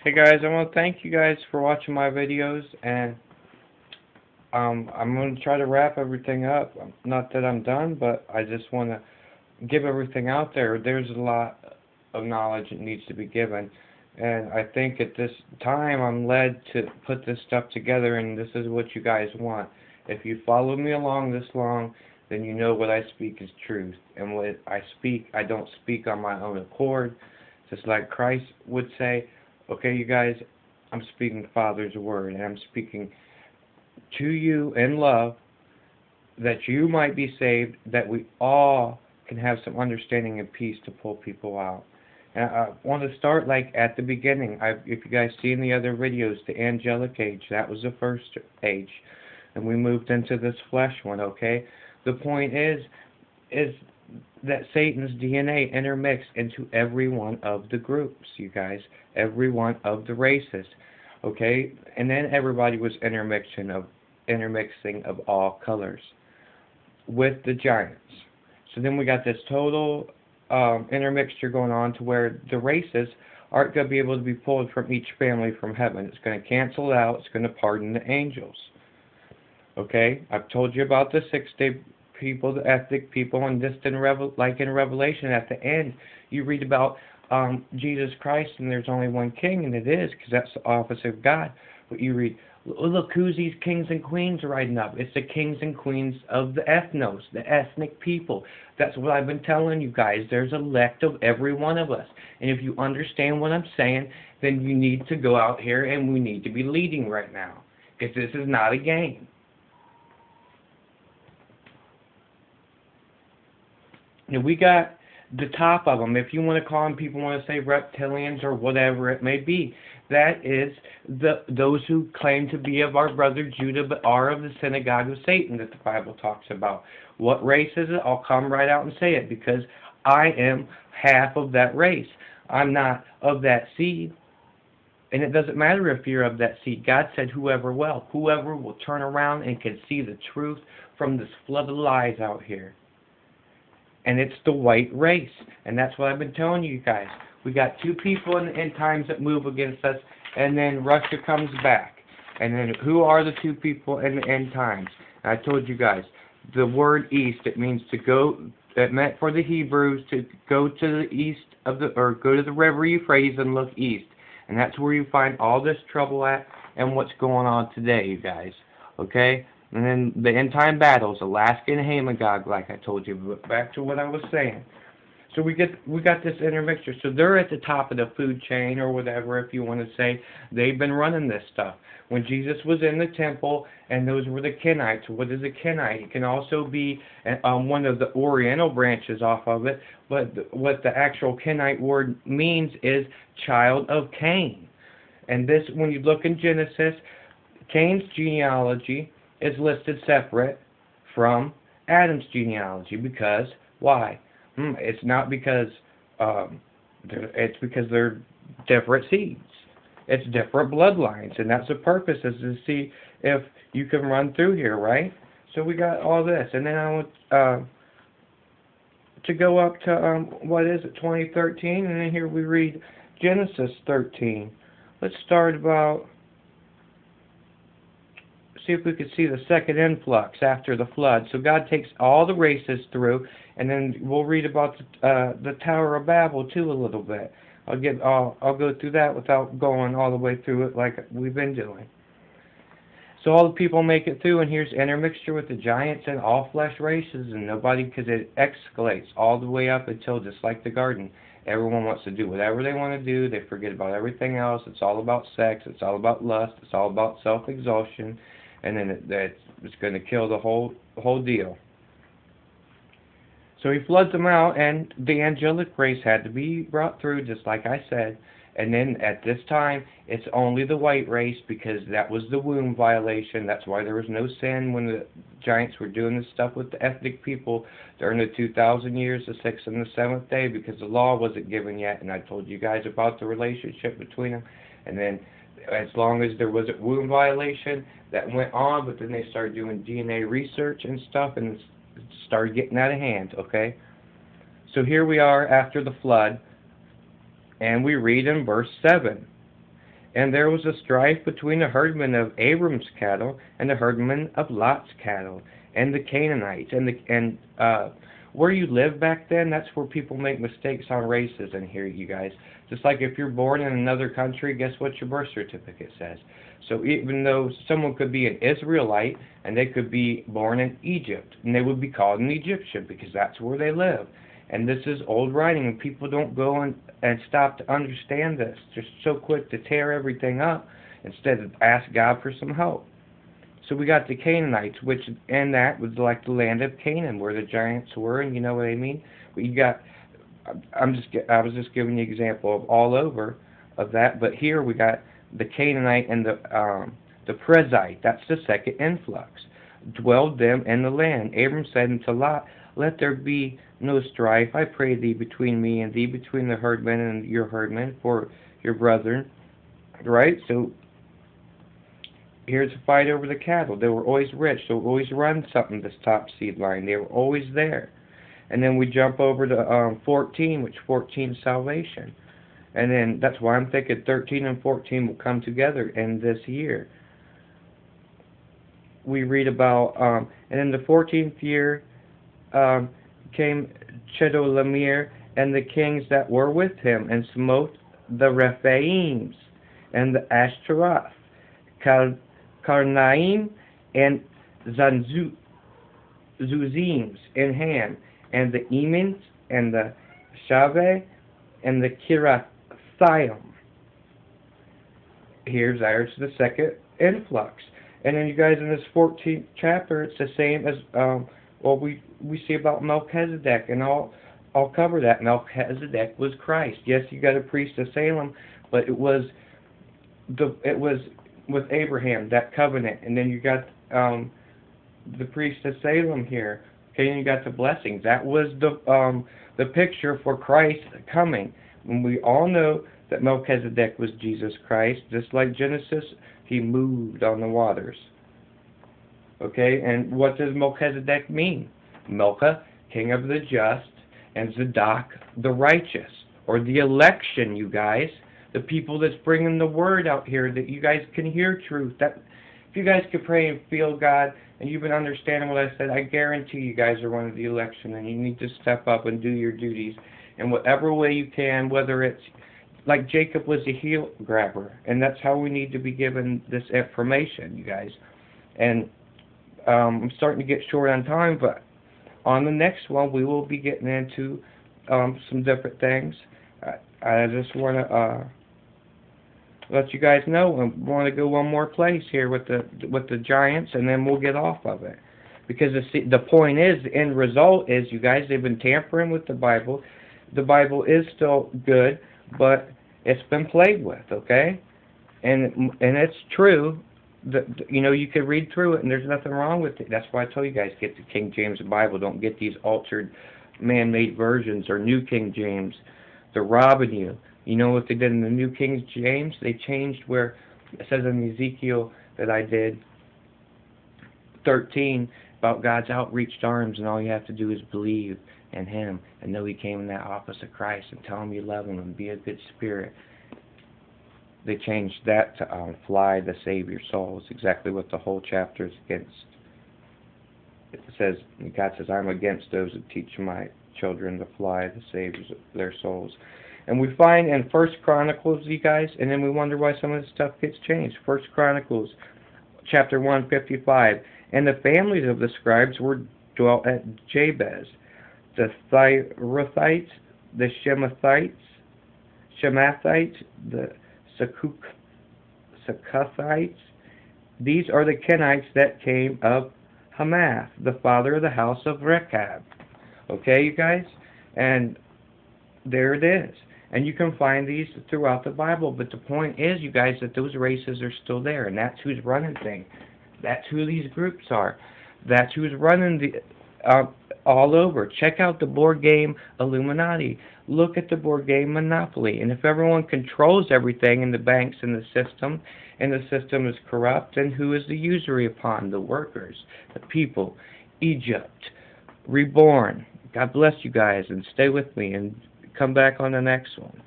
Hey guys, I want to thank you guys for watching my videos, and I'm going to try to wrap everything up. Not that I'm done, but I just want to give everything out there. There's a lot of knowledge that needs to be given, and I think at this time I'm led to put this stuff together, and this is what you guys want. If you follow me along this long, then you know what I speak is truth, and what I speak, I don't speak on my own accord, just like Christ would say. Okay, you guys, I'm speaking the Father's word, and I'm speaking to you in love that you might be saved, that we all can have some understanding and peace to pull people out. And I want to start like at the beginning. If you guys see in the other videos, the angelic age, that was the first age, and we moved into this flesh one, okay? The point is that Satan's DNA intermixed into every one of the groups, you guys, every one of the races, okay? And then everybody was intermixing of all colors with the giants. So then we got this total intermixture going on to where the races aren't going to be able to be pulled from each family from heaven. It's going to cancel it out. It's going to pardon the angels. Okay? I've told you about the 6-day people, the ethnic people, and just like in Revelation at the end, you read about Jesus Christ, and there's only one king, and it is, because that's the office of God. But you read, look who's these kings and queens riding up. It's the kings and queens of the ethnos, the ethnic people. That's what I've been telling you guys. There's elect of every one of us. And if you understand what I'm saying, then you need to go out here, and we need to be leading right now, because this is not a game. And we got the top of them. If you want to call them, people want to say reptilians or whatever it may be. That is those who claim to be of our brother Judah but are of the synagogue of Satan that the Bible talks about. What race is it? I'll come right out and say it, because I am half of that race. I'm not of that seed. And it doesn't matter if you're of that seed. God said whoever will turn around and can see the truth from this flood of lies out here. And it's the white race. And that's what I've been telling you guys. We got two people in the end times that move against us, and then Russia comes back. And then who are the two people in the end times? And I told you guys, the word east, it means to go, it meant for the Hebrews to go to the east of the, or go to the river Euphrates and look east. And that's where you find all this trouble at and what's going on today, you guys. Okay? And then the end-time battles, Alaska and Hamagog, like I told you. But back to what I was saying. So we got this intermixture. So they're at the top of the food chain, or whatever, if you want to say. They've been running this stuff. When Jesus was in the temple, and those were the Kenites. What is a Kenite? It can also be one of the Oriental branches off of it. But what the actual Kenite word means is child of Cain. And this, when you look in Genesis, Cain's genealogy is listed separate from Adam's genealogy. Because why? It's not because it's because they're different seeds. It's different bloodlines, and that's the purpose, is to see if you can run through here, right? So we got all this, and then I want to go up to what is it, 2013, and then here we read Genesis 13. Let's start about. See if we could see the second influx after the flood. So God takes all the races through, and then we'll read about the Tower of Babel too a little bit. I'll go through that without going all the way through it like we've been doing. So all the people make it through, and here's intermixture with the giants and all flesh races, and nobody, because it escalates all the way up until, just like the garden, everyone wants to do whatever they want to do. They forget about everything else. It's all about sex. It's all about lust. It's all about self-exhaustion. And then it's going to kill the whole deal. So he floods them out, and the angelic race had to be brought through, just like I said. And then at this time, it's only the white race, because that was the womb violation. That's why there was no sin when the giants were doing this stuff with the ethnic people during the 2,000 years, the 6th and the 7th day, because the law wasn't given yet. And I told you guys about the relationship between them. And then as long as there was a womb violation, that went on, but then they started doing DNA research and stuff, and it started getting out of hand, okay? So here we are after the flood, and we read in verse 7. And there was a strife between the herdmen of Abram's cattle and the herdmen of Lot's cattle, and the Canaanites, and where you live back then. That's where people make mistakes on races in here, you guys. Just like if you're born in another country, guess what your birth certificate says? So even though someone could be an Israelite and they could be born in Egypt, and they would be called an Egyptian because that's where they live. And this is old writing, and people don't go and stop to understand this. They're so quick to tear everything up instead of ask God for some help. So we got the Canaanites, which, and that was like the land of Canaan, where the giants were, and you know what I mean. But you got, I was just giving you an example of all over of that. But here we got the Canaanite and the Perizzite. That's the second influx. Dwelled them in the land. Abram said unto Lot, let there be no strife, I pray thee, between me and thee, between the herdmen and your herdmen, for your brethren. Right? So here's a fight over the cattle. They were always rich. They would always run something, this top seed line. They were always there. And then we jump over to 14, which 14 is salvation. And then that's why I'm thinking 13 and 14 will come together in this year. We read about, and in the 14th year came Chedorlaomer and the kings that were with him, and smote the Rephaims and the Ashtaroth, Karnaim and Zuzims in Ham, and the Emins and the Shaveh and the Kirathaim. There's the second influx. And then you guys, in this 14th chapter, it's the same as we see about Melchizedek, and I'll cover that. Melchizedek was Christ. Yes, you got a priest of Salem, but it was with Abraham, that covenant, and then you got the priest of Salem here. Okay, and you got the blessings. That was the picture for Christ coming. And we all know that Melchizedek was Jesus Christ. Just like Genesis, he moved on the waters. Okay, and what does Melchizedek mean? Melcha, king of the just, and Zadok, the righteous, or the election, you guys. The people that's bringing the word out here, that you guys can hear truth. That if you guys could pray and feel God, and you've been understanding what I said, I guarantee you guys are one of the election, and you need to step up and do your duties in whatever way you can, whether it's like Jacob was a heel grabber, and that's how we need to be given this information, you guys. And I'm starting to get short on time, but on the next one we will be getting into some different things. I just want to let you guys know. I want to go one more place here with the giants, and then we'll get off of it. Because the point is, the end result is, you guys, they've been tampering with the Bible. The Bible is still good, but it's been played with, okay? And it's true. You know, you could read through it, and there's nothing wrong with it. That's why I tell you guys, get the King James Bible. Don't get these altered, man-made versions or New King James. They're robbing you. You know what they did in the New King James? They changed where it says in Ezekiel that I did 13 about God's outreached arms, and all you have to do is believe in Him and know He came in that office of Christ, and tell Him you love Him and be a good spirit. They changed that to fly to save your souls. Exactly what the whole chapter is against. It says, God says, I'm against those who teach my children to fly to save their souls. And we find in 1 Chronicles, you guys, and then we wonder why some of this stuff gets changed. 1 Chronicles, chapter 155. And the families of the scribes were dwelt at Jabez. The Thyrathites, the Shemathites, the Succothites. These are the Kenites that came of Hamath, the father of the house of Rechab. Okay, you guys? And there it is. And you can find these throughout the Bible. But the point is, you guys, that those races are still there. And that's who's running things. That's who these groups are. That's who's running the all over. Check out the board game Illuminati. Look at the board game Monopoly. And if everyone controls everything in the banks and the system is corrupt, then who is the usury upon? The workers, the people, Egypt, reborn. God bless you guys, and stay with me, and come back on the next one.